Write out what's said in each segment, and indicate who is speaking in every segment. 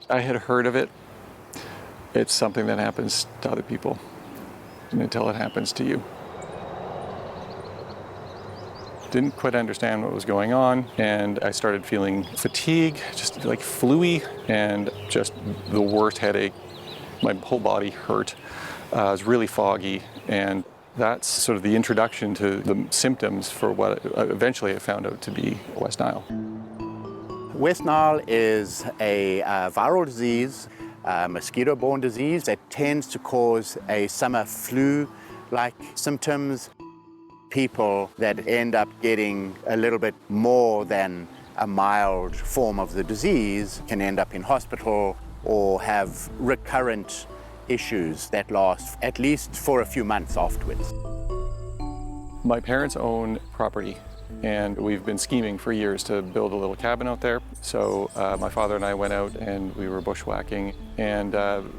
Speaker 1: I had heard of it. It's something that happens to other people until it happens to you. Didn't quite understand what was going on, and I started feeling fatigue, just like fluey, and just the worst headache. My whole body hurt. It was really foggy, and that's sort of the introduction to the symptoms for what eventually I found out to be West Nile.
Speaker 2: West Nile is a viral disease, mosquito-borne disease that tends to cause a summer flu-like symptoms. People that end up getting a little bit more than a mild form of the disease can end up in hospital or have recurrent issues that last at least for a few months afterwards.
Speaker 1: My parents own property, and we've been scheming for years to build a little cabin out there. So my father and I went out and we were bushwhacking. And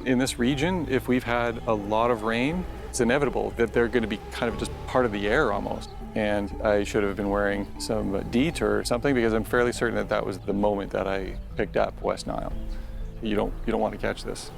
Speaker 1: in this region, if we've had a lot of rain, it's inevitable that they're going to be kind of just part of the air almost. And I should have been wearing some DEET or something, because I'm fairly certain that that was the moment that I picked up West Nile. You don't want to catch this.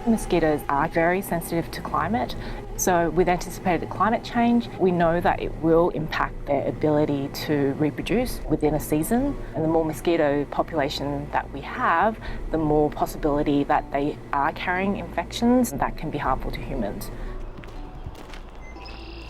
Speaker 3: Mosquitoes are very sensitive to climate. So with anticipated climate change, we know that it will impact their ability to reproduce within a season. And the more mosquito population that we have, the more possibility that they are carrying infections that can be harmful to humans.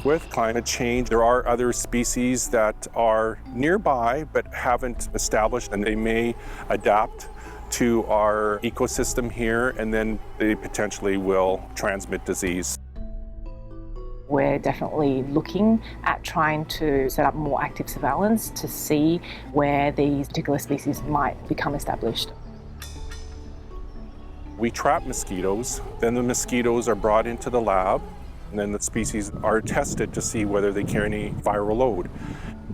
Speaker 4: With climate change, there are other species that are nearby but haven't established, and they may adapt to our ecosystem here, and then they potentially will transmit disease.
Speaker 3: We're definitely looking at trying to set up more active surveillance to see where these particular species might become established.
Speaker 4: We trap mosquitoes, then the mosquitoes are brought into the lab, and then the species are tested to see whether they carry any viral load.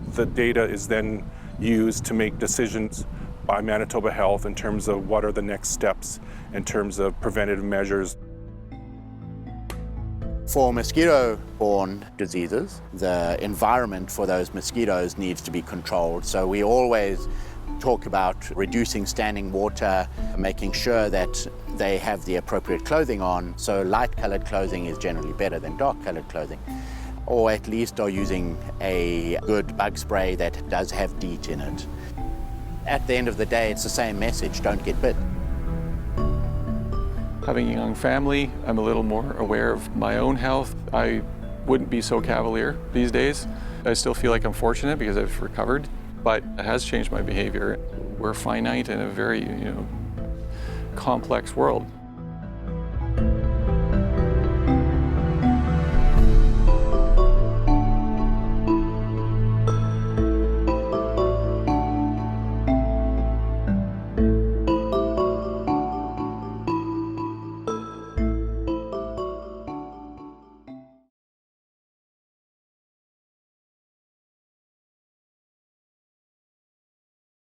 Speaker 4: The data is then used to make decisions by Manitoba Health in terms of what are the next steps in terms of preventative measures.
Speaker 2: For mosquito-borne diseases, the environment for those mosquitoes needs to be controlled. So we always talk about reducing standing water, making sure that they have the appropriate clothing on. So light-colored clothing is generally better than dark-colored clothing. Or at least are using a good bug spray that does have DEET in it. At the end of the day, it's the same message: don't get bit.
Speaker 1: Having a young family, I'm a little more aware of my own health. I wouldn't be so cavalier these days. I still feel like I'm fortunate because I've recovered, but it has changed my behavior. We're finite in a very, complex world.